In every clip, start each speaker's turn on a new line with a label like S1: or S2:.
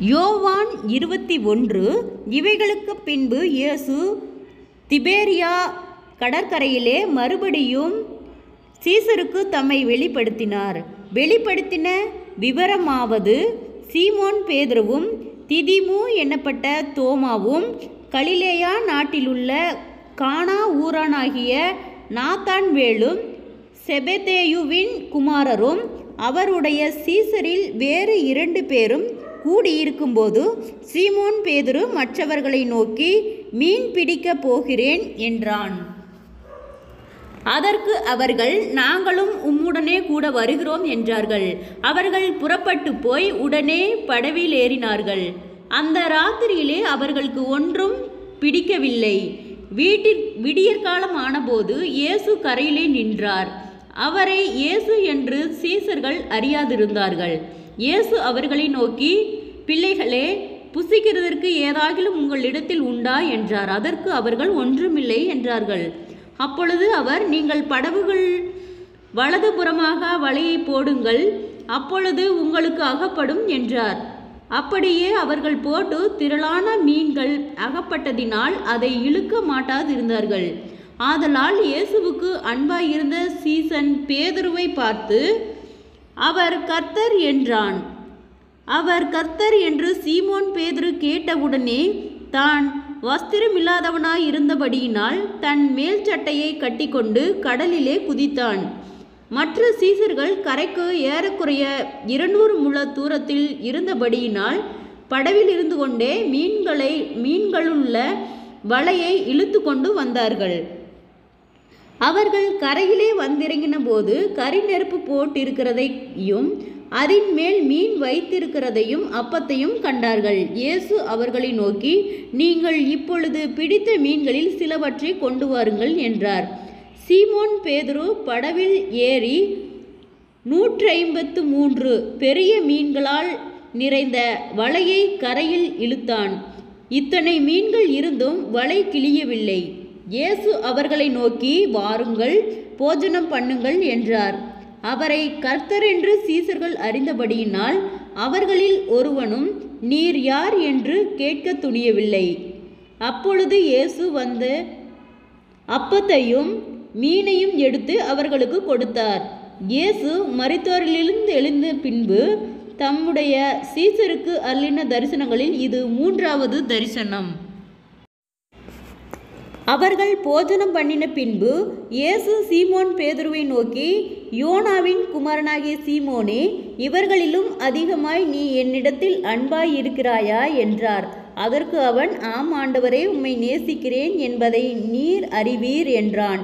S1: யோவான் 21. இவைகளுக்கு பின்பு இயேசு திபேரியா கடற்கரையிலே மறுபடியும் சீசருக்கு தம்மை வெளிப்படுத்தின விவரமாவது, சீமோன் பேதுருவும் திதிமு என்னப்பட்ட தோமாவும் கலிலேயா நாட்டிலுள்ள கானா ஊரானாகிய நாத்தான்வேலும் செபெதேயுவின் குமாரரும் அவருடைய சீசரில் வேறு 2 பேரும் கூடியிருக்கும்போது, சீமோன் பேதுரு மற்றவர்களை நோக்கி, மீன் பிடிக்கப் போகிறேன் என்றான். அதற்கு அவர்கள், நாங்களும் உம்முடனே கூட வருகிறோம் என்றார்கள். அவர்கள் புறப்பட்டு போய் உடனே படவில் ஏறினார்கள். அந்த ராத்திரியிலே அவர்களுக்கு ஒன்றும் பிடிக்கவில்லை. விடியற்காலம் ஆனபோது இயேசு கரையிலே நின்றார். அவரை இயேசு என்று சீசர்கள் அறியாதிருந்தார்கள். இயேசு அவர்களை நோக்கி, பிள்ளைகளே, புசிக்கிறதற்கு ஏதாகிலும் உங்களிடத்தில் உண்டா என்றார். அதற்கு அவர்கள், ஒன்றுமில்லை என்றார்கள். அப்பொழுது அவர், நீங்கள் படவுகள் வலதுபுறமாக வலையை போடுங்கள், அப்பொழுது உங்களுக்கு அகப்படும் என்றார். அப்படியே அவர்கள் போட்டு திரளான மீன்கள் அகப்பட்டதினால் அதை இழுக்க மாட்டாதிருந்தார்கள். ஆதலால் இயேசுவுக்கு அன்பாயிருந்த சீசன் பேதுருவை பார்த்து, அவர் கர்த்தர் என்றான். அவர் கர்த்தர் என்று சீமோன் பேதுரு கேட்டவுடனே தான் வஸ்திரமில்லாதவனாய் இருந்தபடியினால் தன் மேல் சட்டையை கட்டிக்கொண்டு கடலிலே குதித்தான். மற்ற சீசர்கள் கரைக்கு ஏறக்குறைய 200 முழ தூரத்தில் இருந்தபடியினால் படவில் இருந்து கொண்டே மீன்களுள்ள வலையை இழுத்து கொண்டு வந்தார்கள். அவர்கள் கரையிலே வந்திறங்கின போது கரி நெருப்பு போட்டிருக்கிறதையும் அதன் மேல் மீன் வைத்திருக்கிறதையும் அப்பத்தையும் கண்டார்கள். இயேசு அவர்களை நோக்கி, நீங்கள் இப்பொழுது பிடித்த மீன்களில் சிலவற்றை கொண்டு வாருங்கள் என்றார். சீமோன் பேதுரு படவில் ஏறி 153 பெரிய மீன்களால் நிறைந்த வலையை கரையில் இழுத்தான். இத்தனை மீன்கள் இருந்தும் வலை கிழியவில்லை. இயேசு அவர்களை நோக்கி, வாருங்கள், போஜனம் பண்ணுங்கள் என்றார். அவரை கர்த்தர் என்று சீசர்கள் அறிந்தபடியினால் அவர்களில் ஒருவனும், நீர் யார் என்று கேட்க துணியவில்லை. அப்பொழுது இயேசு வந்து அப்பத்தையும் மீனையும் எடுத்து அவர்களுக்கு கொடுத்தார். இயேசு மரித்தோரிலிருந்து எழுந்த பின்பு தம்முடைய சீசருக்கு அருளின தரிசனங்களில் இது 3வது தரிசனம். அவர்கள் போஜனம் பண்ணின பின்பு இயேசு சீமோன் பேதுருவை நோக்கி, யோனாவின் குமாரனாகிய சீமோனே, இவர்களிலும் அதிகமாய் நீ என்னிடத்தில் அன்பாய் இருக்கிறாயா என்றார். அதற்கு அவன், ஆம் ஆண்டவரே, உம்மை நேசிக்கிறேன் என்பதை நீர் அறிவீர் என்றான்.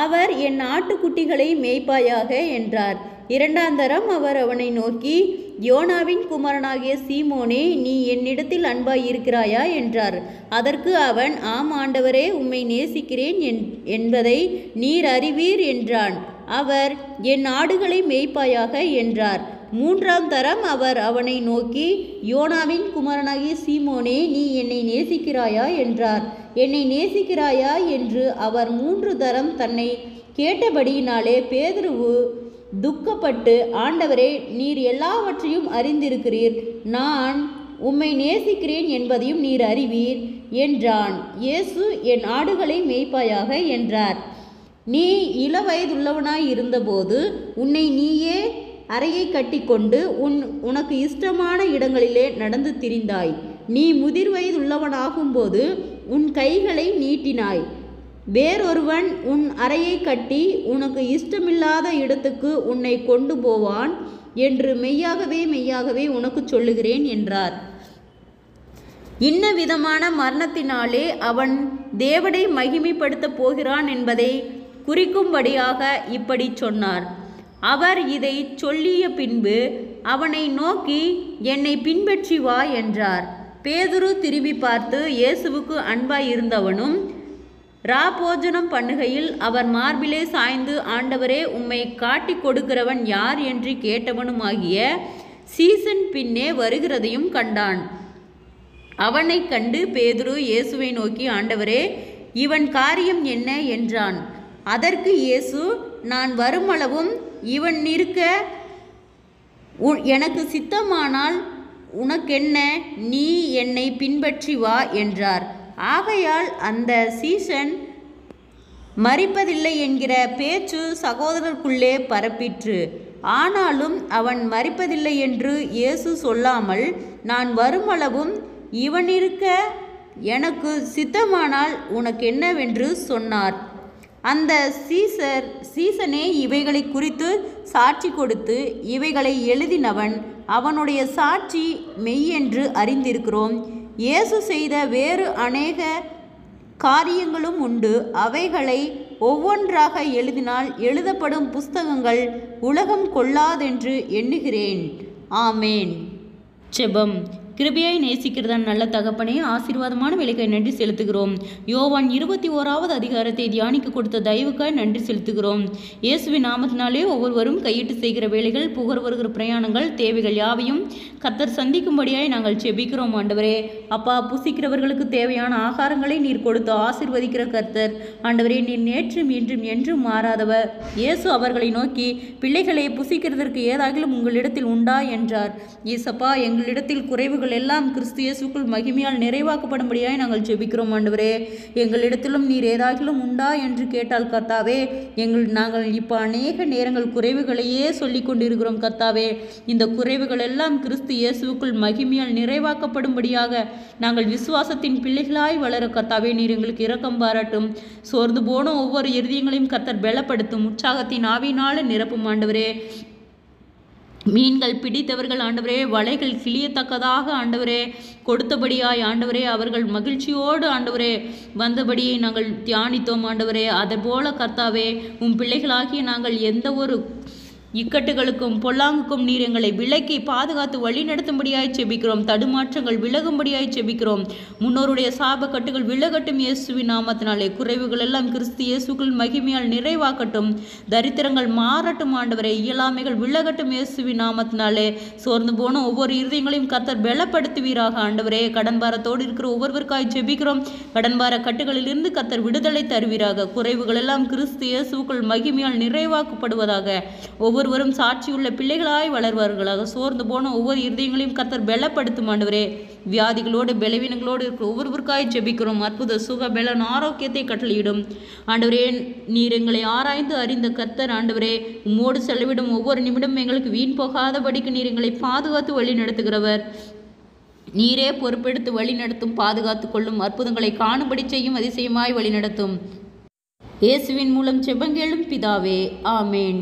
S1: அவர், என் ஆட்டுக்குட்டிகளை மேய்ப்பாயாக என்றார். 2ஆம் தரம் அவர் அவனை நோக்கி, யோனாவின் குமாரனாகிய சீமோனே, நீ என்னிடத்தில் அன்பாய் இருக்கிறாயா என்றார். அதற்கு அவன், ஆம் ஆண்டவரே, உம்மை நேசிக்கிறேன் என்பதை நீர் அறிவீர் என்றான். அவர், என் ஆடுகளை மேய்ப்பாயாக என்றார். 3ஆம் தரம் அவர் அவனை நோக்கி, யோனாவின் குமாரனாகிய சீமோனே, நீ என்னை நேசிக்கிறாயா என்றார். என்னை நேசிக்கிறாயா என்று அவர் 3 தரம் தன்னை கேட்டபடியினாலே பேதுரு துக்கப்பட்டு, ஆண்டவரே, நீர் எல்லாவற்றையும் அறிந்திருக்கிறீர், நான் உம்மை நேசிக்கிறேன் என்பதையும் நீர் அறிவீர் என்றான். இயேசு, என் ஆடுகளை மேய்ப்பாயாக என்றார். நீ இளவயதுள்ளவனாய் இருந்தபோது உன்னை நீயே அறையை கட்டிக்கொண்டு உனக்கு இஷ்டமான இடங்களிலே நடந்து திரிந்தாய். நீ முதிர் வயதுள்ளவனாகும்போது உன் கைகளை நீட்டினாய். வேறொருவன் உன் அறையை கட்டி உனக்கு இஷ்டமில்லாத இடத்துக்கு உன்னை கொண்டு போவான் என்று மெய்யாகவே மெய்யாகவே உனக்கு சொல்லுகிறேன் என்றார். இன்ன விதமான மரணத்தினாலே அவன் தேவனை மகிமைப்படுத்தப் போகிறான் என்பதை குறிக்கும்படியாக இப்படி சொன்னார். அவர் இதை சொல்லிய பின்பு அவனை நோக்கி, என்னை பின்பற்றி வா என்றார். பேதுரு திரும்பி பார்த்து இயேசுவுக்கு அன்பாய் இருந்தவனும் போஜனம் பண்ணுகையில் அவர் மார்பிலே சாய்ந்து, ஆண்டவரே, உம்மை காட்டி கொடுக்கிறவன் யார் என்று கேட்டவனுமாகிய சீசன் பின்னே வருகிறதையும் கண்டான். அவனை கண்டு பேதுரு இயேசுவை நோக்கி, ஆண்டவரே, இவன் காரியம் என்ன என்றான். அதற்கு இயேசு, நான் வருமளவும் இவன் இருக்க எனக்கு சித்தமானால் உனக்கென்ன, நீ என்னை பின்பற்றி வா என்றார். ஆகையால் அந்த சீசன் மரிப்பதில்லை என்கிற பேச்சு சகோதரருக்குள்ளே பரப்பிற்று. ஆனாலும் அவன் மரிப்பதில்லை என்று இயேசு சொல்லாமல், நான் வருமளவும் இவனிருக்க எனக்கு சித்தமானால் உனக்கென்னவென்று சொன்னார். அந்த சீசனே இவைகளை குறித்து சாட்சி கொடுத்து இவைகளை எழுதினவன். அவனுடைய சாட்சி மெய்யென்று அறிந்திருக்கிறோம். இயேசு செய்த வேறு அநேக காரியங்களும் உண்டு. அவைகளை ஒவ்வொன்றாக எழுதினால் எழுதப்படும் புஸ்தகங்கள் உலகம் கொள்ளாதென்று எண்ணுகிறேன். ஆமேன். ஜெபம். கிருபையாய் நேசிக்கிறதன் நல்ல தகப்பனே, ஆசீர்வாதமான வேலைக்காய் நன்றி செலுத்துகிறோம். யோவான் 21வது அதிகாரத்தை தியானிக்க கொடுத்த தயவுக்காய் நன்றி செலுத்துகிறோம். இயேசுவின் நாமத்தினாலே ஒவ்வொருவரும் கையிட்டு செய்கிற வேலைகள், புகழ் வருகிற பிரயாணங்கள், தேவைகள் யாவையும் கர்த்தர் சந்திக்கும்படியாய் நாங்கள் செபிக்கிறோம். ஆண்டவரே அப்பா, புசிக்கிறவர்களுக்கு தேவையான ஆகாரங்களை நீர் கொடுத்து ஆசீர்வதிக்கிற கர்த்தர். ஆண்டவரே, நீர் நேற்றும் இன்றும் என்றும் மாறாதவர். இயேசு அவர்களை நோக்கி, பிள்ளைகளை புசிக்கிறதற்கு ஏதாகிலும் உங்களிடத்தில் உண்டா என்றார். இயேசப்பா, எங்களிடத்தில் குறைவுகள் எல்லாம் கிறிஸ்து இயேசுக்குள் மகிமையால் நிறைவாக்கப்படும்படியாய் நாங்கள் ஜெபிக்கிறோம். ஆண்டவரே, எங்களிடத்திலும் நீர் ஏதாகிலும் உண்டா என்று கேட்டால் கர்த்தாவே, நாங்கள் இப்போ அநேக நேரங்கள் குறைவுகளையே சொல்லி கொண்டிருக்கிறோம் கர்த்தாவே. இந்த குறைவுகள் எல்லாம் கிறிஸ்து இயேசுக்குள் மகிமையால் நிறைவாக்கப்படும்படியாக நாங்கள் விசுவாசத்தின் பிள்ளைகளாய் வளர கர்த்தாவே, நீர் எங்களுக்கு இரக்கம் பாராட்டும். சோர்ந்து போன ஒவ்வொரு இருதயங்களையும் கர்த்தர் பலப்படுத்தும். உற்சாகத்தின் ஆவியினால நிரப்பும். ஆண்டவரே, மீன்கள் பிடித்தவர்கள் ஆண்டவரே வலைகள் கிளியத்தக்கதாக ஆண்டவரே கொடுத்தபடியாய் ஆண்டவரே அவர்கள் மகிழ்ச்சியோடு ஆண்டவரே வந்தபடியை நாங்கள் தியானித்தோம். ஆண்டவரே, அதுபோல கர்த்தாவே, உம் பிள்ளைகளாகிய நாங்கள் எந்த ஒரு இக்கட்டுகளுக்கும் பொல்லாங்குக்கும் நீர் எங்களை விலக்கி பாதுகாத்து வழி நடத்தும்படியாய் செபிக்கிறோம். தடுமாற்றங்கள் விலகும்படியாய் செபிக்கிறோம். முன்னோருடைய சாப கட்டுகள் விலகட்டும் இயேசுவின் நாமத்தினாலே. குறைவுகள் எல்லாம் கிறிஸ்து இயேசுக்குள் மகிமையால் நிறைவாக்கட்டும். தரித்திரங்கள் மாறட்டும் ஆண்டவரே. இயலாமைகள் விலகட்டும் இயேசுவின் நாமத்தினாலே. சோர்ந்து போன ஒவ்வொரு இருதயங்களையும் கர்த்தர் பலப்படுத்துவீராக ஆண்டவரே. கடன் பாரத்தோடு இருக்கிற ஒவ்வொருவருக்காய் செபிக்கிறோம். கடன் பார கட்டுகளிலிருந்து கர்த்தர் விடுதலை தருவீராக. குறைவுகள் எல்லாம் கிறிஸ்து இயேசுக்குள் மகிமையால் நிறைவாக்கப்படுவதாக. ஒவ்வொருவரும் சாட்சியுள்ள பிள்ளைகளாய் வளர்வார்களாக. சோர்ந்து போன ஒவ்வொரு இருதயங்களையும் கர்த்தர் பலப்படுத்தும் ஆண்டவரே. வியாதிகளோடு பலவீனங்களோடு இருக்கிற ஒவ்வொருவருக்காய் ஜெபிக்கிறோம். அற்புத சுக பலன் ஆரோக்கியத்தை கட்டளையிடும் ஆண்டவரே. நீர் எங்களை ஆராய்ந்து அறிந்த கர்த்தர் ஆண்டவரே. உம்மோடு செலவிடும் ஒவ்வொரு நிமிடம் எங்களுக்கு வீண் போகாதபடிக்கு நீர் எங்களை பாதுகாத்து வழி நடத்துகிறவர். நீரே பொறுப்பெடுத்து வழி நடத்தும், பாதுகாத்து கொள்ளும், அற்புதங்களை காணும்படி செய்யும், அதிசயமாய் வழி நடத்தும். இயேசுவின் மூலம் ஜெபங்கேளும் பிதாவே. ஆமேன்.